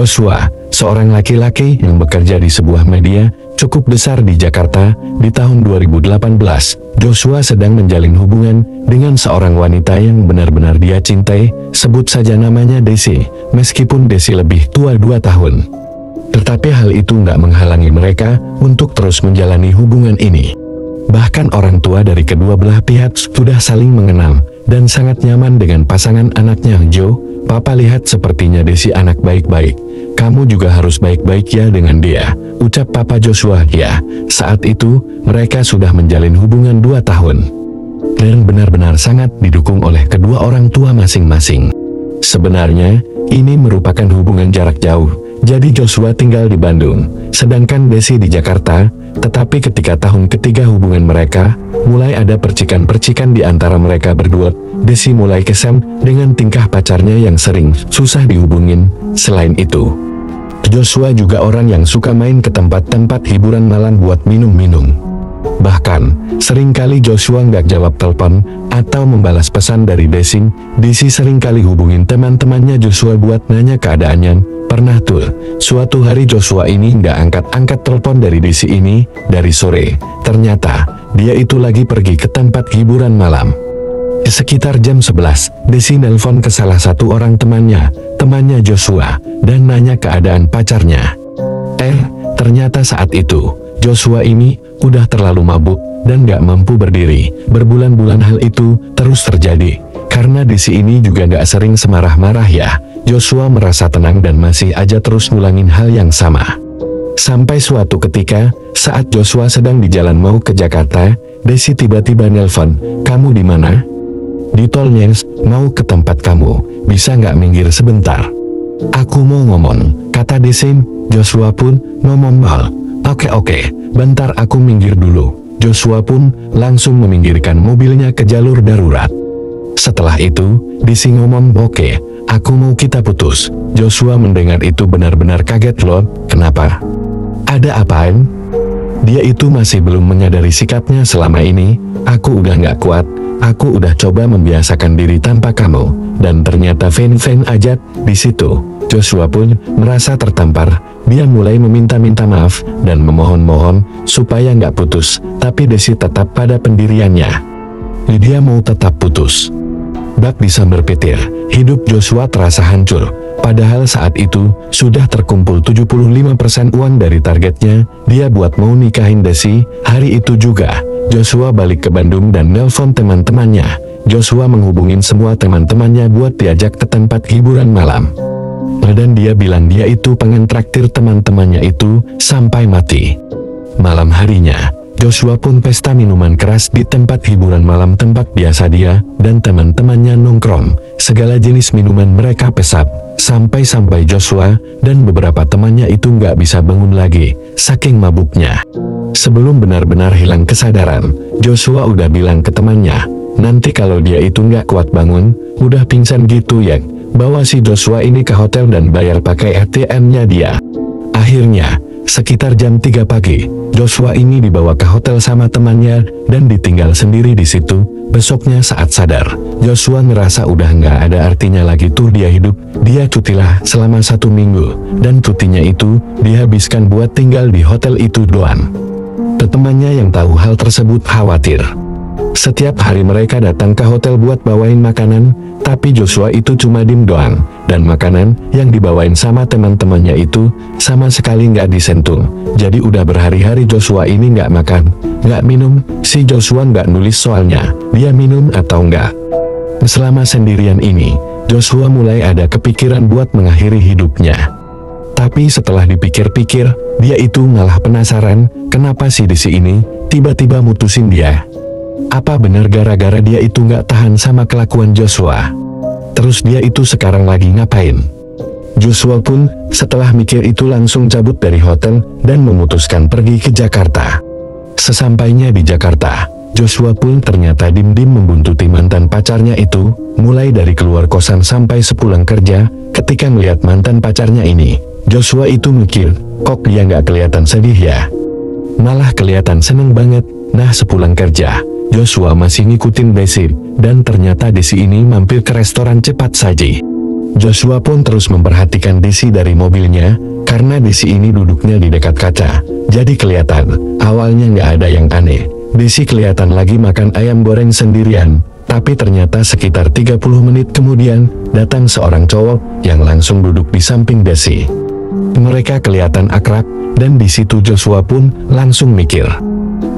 Joshua, seorang laki-laki yang bekerja di sebuah media cukup besar di Jakarta. Di tahun 2018, Joshua sedang menjalin hubungan dengan seorang wanita yang benar-benar dia cintai, sebut saja namanya Desi, meskipun Desi lebih tua 2 tahun. Tetapi hal itu nggak menghalangi mereka untuk terus menjalani hubungan ini. Bahkan orang tua dari kedua belah pihak sudah saling mengenal dan sangat nyaman dengan pasangan anaknya. Joe, Papa lihat sepertinya Desi anak baik-baik. Kamu juga harus baik-baik ya dengan dia, ucap Papa Joshua. Ya, saat itu mereka sudah menjalin hubungan 2 tahun. Dan benar-benar sangat didukung oleh kedua orang tua masing-masing. Sebenarnya, ini merupakan hubungan jarak jauh. Jadi Joshua tinggal di Bandung, sedangkan Desi di Jakarta. Tetapi ketika tahun ketiga hubungan mereka, mulai ada percikan-percikan di antara mereka berdua. Desi mulai kesal dengan tingkah pacarnya yang sering susah dihubungin. Selain itu, Joshua juga orang yang suka main ke tempat-tempat hiburan malam buat minum-minum. Bahkan, seringkali Joshua nggak jawab telepon atau membalas pesan dari Desi. Desi seringkali hubungin teman-temannya Joshua buat nanya keadaannya. Pernah tuh, suatu hari Joshua ini nggak angkat-angkat telepon dari Desi ini, dari sore. Ternyata, dia itu lagi pergi ke tempat hiburan malam. Sekitar jam 11, Desi nelpon ke salah satu orang temannya Joshua, dan nanya keadaan pacarnya. Ternyata saat itu, Joshua ini udah terlalu mabuk dan gak mampu berdiri. Berbulan-bulan hal itu terus terjadi. Karena Desi ini juga gak sering semarah-marah ya, Joshua merasa tenang dan masih aja terus ngulangin hal yang sama. Sampai suatu ketika, saat Joshua sedang di jalan mau ke Jakarta, Desi tiba-tiba nelpon, "Kamu di mana?" "Di tol Nyens, mau ke tempat kamu, bisa nggak minggir sebentar?" "Aku mau ngomong," kata Desi. Joshua pun ngomong, Oke, bentar aku minggir dulu." Joshua pun langsung meminggirkan mobilnya ke jalur darurat. Setelah itu, Desi ngomong, "Oke, aku mau kita putus." Joshua mendengar itu benar-benar kaget loh. "Kenapa? Ada apaan?" Dia itu masih belum menyadari sikapnya selama ini. "Aku udah nggak kuat, aku udah coba membiasakan diri tanpa kamu, dan ternyata fine-fine aja." Di situ, Joshua pun merasa tertampar. Dia mulai meminta-minta maaf dan memohon-mohon supaya nggak putus, tapi Desi tetap pada pendiriannya. Dia mau tetap putus. Bak disambar petir, hidup Joshua terasa hancur. Padahal saat itu, sudah terkumpul 75% uang dari targetnya, dia buat mau nikahin Desi. Hari itu juga, Joshua balik ke Bandung dan nelpon teman-temannya. Joshua menghubungin semua teman-temannya buat diajak ke tempat hiburan malam. Dan dia bilang dia itu pengen traktir teman-temannya itu sampai mati. Malam harinya, Joshua pun pesta minuman keras di tempat hiburan malam tempat biasa dia dan teman-temannya nongkrong. Segala jenis minuman mereka pesap, sampai-sampai Joshua dan beberapa temannya itu nggak bisa bangun lagi, saking mabuknya. Sebelum benar-benar hilang kesadaran, Joshua udah bilang ke temannya, nanti kalau dia itu nggak kuat bangun, udah pingsan gitu ya, bawa si Joshua ini ke hotel dan bayar pakai ATM-nya dia. Akhirnya, sekitar jam 3 pagi, Joshua ini dibawa ke hotel sama temannya dan ditinggal sendiri di situ. Besoknya saat sadar, Joshua ngerasa udah nggak ada artinya lagi tuh dia hidup. Dia cutilah selama 1 minggu, dan cutinya itu dihabiskan buat tinggal di hotel itu doang. Temannya yang tahu hal tersebut khawatir. Setiap hari mereka datang ke hotel buat bawain makanan, tapi Joshua itu cuma diem doang, dan makanan yang dibawain sama teman-temannya itu sama sekali nggak disentuh. Jadi udah berhari-hari Joshua ini nggak makan, nggak minum. Si Joshua nggak nulis soalnya dia minum atau nggak. Selama sendirian ini, Joshua mulai ada kepikiran buat mengakhiri hidupnya. Tapi setelah dipikir-pikir, dia itu malah penasaran, kenapa si Desi ini tiba-tiba mutusin dia. Apa benar gara-gara dia itu nggak tahan sama kelakuan Joshua? Terus dia itu sekarang lagi ngapain? Joshua pun setelah mikir itu langsung cabut dari hotel dan memutuskan pergi ke Jakarta. Sesampainya di Jakarta, Joshua pun ternyata dim-dim membuntuti mantan pacarnya itu, mulai dari keluar kosan sampai sepulang kerja. Ketika melihat mantan pacarnya ini, Joshua itu mikir, kok dia nggak kelihatan sedih ya? Malah kelihatan seneng banget. Nah, sepulang kerja, Joshua masih ngikutin Desi, dan ternyata Desi ini mampir ke restoran cepat saji. Joshua pun terus memperhatikan Desi dari mobilnya, karena Desi ini duduknya di dekat kaca. Jadi kelihatan, awalnya nggak ada yang aneh. Desi kelihatan lagi makan ayam goreng sendirian, tapi ternyata sekitar 30 menit kemudian, datang seorang cowok yang langsung duduk di samping Desi. Mereka kelihatan akrab, dan di situ Joshua pun langsung mikir.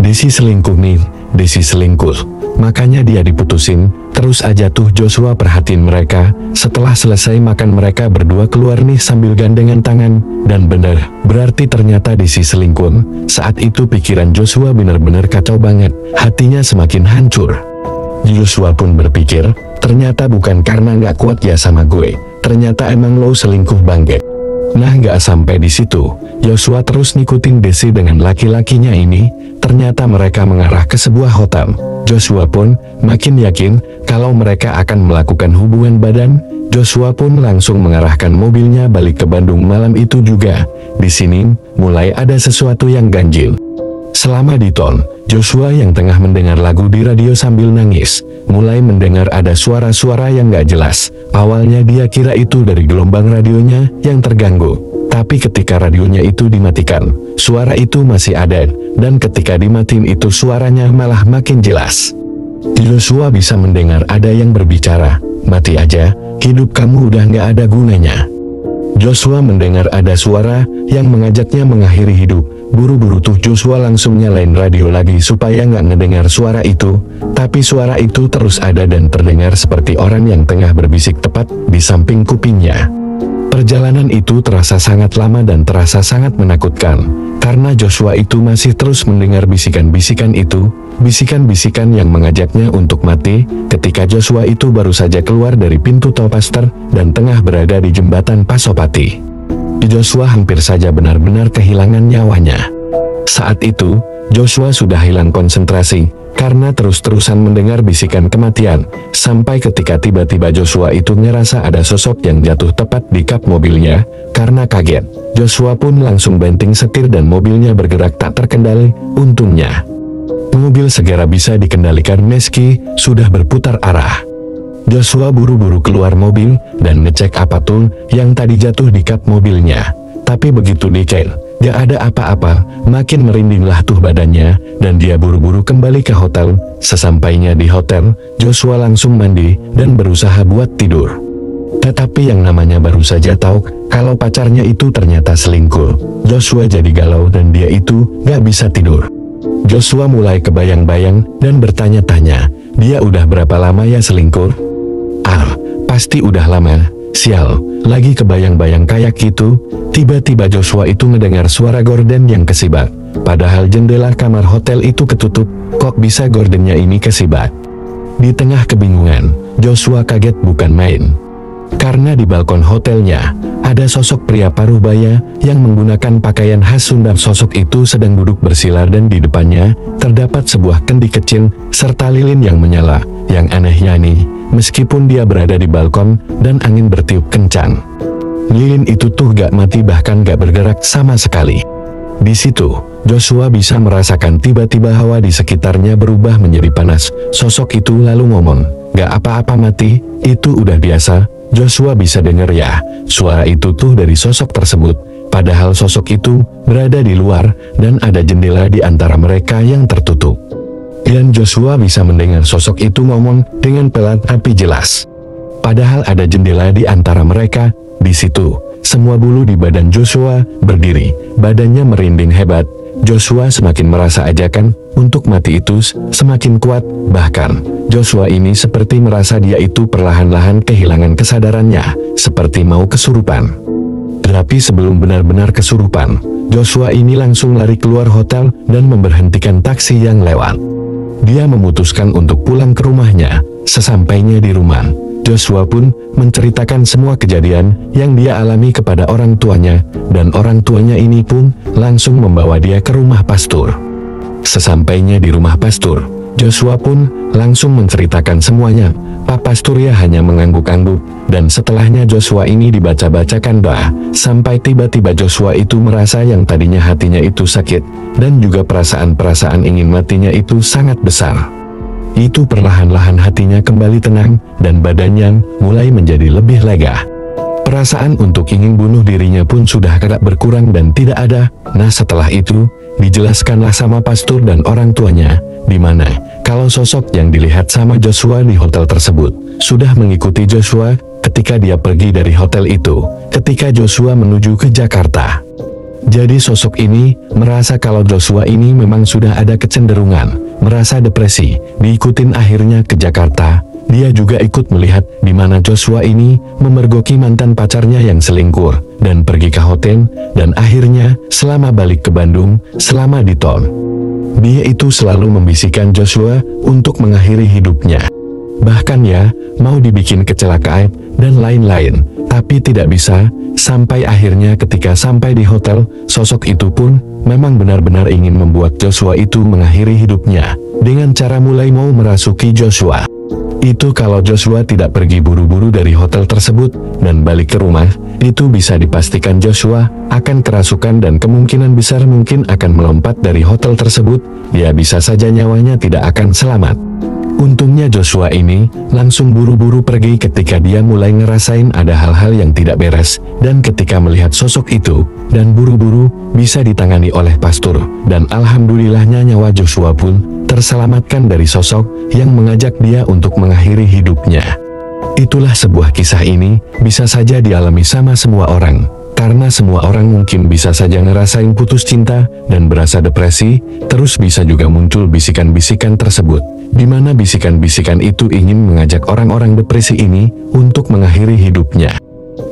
Desi selingkuh nih, Desi selingkuh. Makanya dia diputusin. Terus aja tuh Joshua perhatiin mereka. Setelah selesai makan mereka berdua keluar nih sambil gandengan tangan. Dan bener, berarti ternyata Desi selingkuh. Saat itu pikiran Joshua bener-bener kacau banget. Hatinya semakin hancur. Joshua pun berpikir, ternyata bukan karena nggak kuat ya sama gue. Ternyata emang lo selingkuh banget. Nah nggak sampai di situ, Joshua terus ngikutin Desi dengan laki-lakinya ini. Ternyata mereka mengarah ke sebuah hotel. Joshua pun makin yakin kalau mereka akan melakukan hubungan badan. Joshua pun langsung mengarahkan mobilnya balik ke Bandung malam itu juga. Di sini mulai ada sesuatu yang ganjil. Selama di tol, Joshua yang tengah mendengar lagu di radio sambil nangis, mulai mendengar ada suara-suara yang gak jelas. Awalnya dia kira itu dari gelombang radionya yang terganggu. Tapi ketika radionya itu dimatikan, suara itu masih ada, dan ketika dimatiin itu suaranya malah makin jelas. Joshua bisa mendengar ada yang berbicara, "Mati aja, hidup kamu udah gak ada gunanya." Joshua mendengar ada suara yang mengajaknya mengakhiri hidup. Buru-buru tuh Joshua langsung nyalain radio lagi supaya nggak ngedengar suara itu. Tapi suara itu terus ada dan terdengar seperti orang yang tengah berbisik tepat di samping kupingnya. Perjalanan itu terasa sangat lama dan terasa sangat menakutkan, karena Joshua itu masih terus mendengar bisikan-bisikan itu, bisikan-bisikan yang mengajaknya untuk mati. Ketika Joshua itu baru saja keluar dari pintu tol Paster dan tengah berada di jembatan Pasopati, Joshua hampir saja benar-benar kehilangan nyawanya. Saat itu, Joshua sudah hilang konsentrasi, karena terus-terusan mendengar bisikan kematian, sampai ketika tiba-tiba Joshua itu ngerasa ada sosok yang jatuh tepat di kap mobilnya. Karena kaget, Joshua pun langsung banting setir dan mobilnya bergerak tak terkendali. Untungnya, mobil segera bisa dikendalikan meski sudah berputar arah. Joshua buru-buru keluar mobil dan ngecek apa tuh yang tadi jatuh di kap mobilnya. Tapi begitu dicek, gak ada apa-apa, makin merindinglah tuh badannya, dan dia buru-buru kembali ke hotel. Sesampainya di hotel, Joshua langsung mandi dan berusaha buat tidur. Tetapi yang namanya baru saja tahu kalau pacarnya itu ternyata selingkuh, Joshua jadi galau dan dia itu gak bisa tidur. Joshua mulai kebayang-bayang dan bertanya-tanya, dia udah berapa lama ya selingkuh? Pasti udah lama. Sial, lagi kebayang-bayang kayak gitu, tiba-tiba Joshua itu ngedengar suara gorden yang kesibak. Padahal jendela kamar hotel itu ketutup, kok bisa gordennya ini kesibak? Di tengah kebingungan, Joshua kaget bukan main. Karena di balkon hotelnya, ada sosok pria paruh baya yang menggunakan pakaian khas Sunda. Sosok itu sedang duduk bersilar dan di depannya terdapat sebuah kendi kecil serta lilin yang menyala. Yang anehnya nih, meskipun dia berada di balkon dan angin bertiup kencang, lilin itu tuh gak mati bahkan gak bergerak sama sekali. Di situ, Joshua bisa merasakan tiba-tiba hawa di sekitarnya berubah menjadi panas. Sosok itu lalu ngomong, "Gak apa-apa mati, itu udah biasa." Joshua bisa dengar ya, suara itu tuh dari sosok tersebut. Padahal sosok itu berada di luar dan ada jendela di antara mereka yang tertutup. Dan Joshua bisa mendengar sosok itu ngomong dengan pelan tapi jelas. Padahal ada jendela di antara mereka. Di situ, semua bulu di badan Joshua berdiri, badannya merinding hebat. Joshua semakin merasa ajakan untuk mati itu semakin kuat. Bahkan, Joshua ini seperti merasa dia itu perlahan-lahan kehilangan kesadarannya, seperti mau kesurupan. Tapi sebelum benar-benar kesurupan, Joshua ini langsung lari keluar hotel dan memberhentikan taksi yang lewat. Dia memutuskan untuk pulang ke rumahnya. Sesampainya di rumah, Joshua pun menceritakan semua kejadian yang dia alami kepada orang tuanya, dan orang tuanya ini pun langsung membawa dia ke rumah pastor. Sesampainya di rumah pastor, Joshua pun langsung menceritakan semuanya. Pak Pastur ya hanya mengangguk-angguk, dan setelahnya Joshua ini dibaca-bacakan doa, sampai tiba-tiba Joshua itu merasa yang tadinya hatinya itu sakit, dan juga perasaan-perasaan ingin matinya itu sangat besar. Itu perlahan-lahan hatinya kembali tenang, dan badannya mulai menjadi lebih lega. Perasaan untuk ingin bunuh dirinya pun sudah agak berkurang dan tidak ada. Nah setelah itu, dijelaskanlah sama pastor dan orang tuanya, di mana kalau sosok yang dilihat sama Joshua di hotel tersebut sudah mengikuti Joshua ketika dia pergi dari hotel itu, ketika Joshua menuju ke Jakarta. Jadi sosok ini merasa kalau Joshua ini memang sudah ada kecenderungan merasa depresi, diikutin akhirnya ke Jakarta. Dia juga ikut melihat di mana Joshua ini memergoki mantan pacarnya yang selingkuh dan pergi ke hotel, dan akhirnya selama balik ke Bandung, selama di tol, dia itu selalu membisikkan Joshua untuk mengakhiri hidupnya. Bahkan ya, mau dibikin kecelakaan dan lain-lain, tapi tidak bisa. Sampai akhirnya ketika sampai di hotel, sosok itu pun memang benar-benar ingin membuat Joshua itu mengakhiri hidupnya dengan cara mulai mau merasuki Joshua. Itu kalau Joshua tidak pergi buru-buru dari hotel tersebut dan balik ke rumah, itu bisa dipastikan Joshua akan kerasukan dan kemungkinan besar mungkin akan melompat dari hotel tersebut. Ya bisa saja nyawanya tidak akan selamat. Untungnya Joshua ini langsung buru-buru pergi ketika dia mulai ngerasain ada hal-hal yang tidak beres, dan ketika melihat sosok itu, dan buru-buru bisa ditangani oleh pastor, dan alhamdulillahnya nyawa Joshua pun terselamatkan dari sosok yang mengajak dia untuk mengakhiri hidupnya. Itulah sebuah kisah ini bisa saja dialami sama semua orang, karena semua orang mungkin bisa saja ngerasain putus cinta dan berasa depresi. Terus bisa juga muncul bisikan-bisikan tersebut, di mana bisikan-bisikan itu ingin mengajak orang-orang depresi ini untuk mengakhiri hidupnya.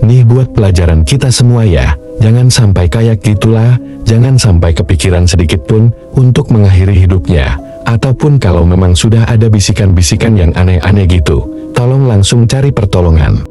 Nih buat pelajaran kita semua ya, jangan sampai kayak gitulah, jangan sampai kepikiran sedikit pun untuk mengakhiri hidupnya. Ataupun kalau memang sudah ada bisikan-bisikan yang aneh-aneh gitu, tolong langsung cari pertolongan.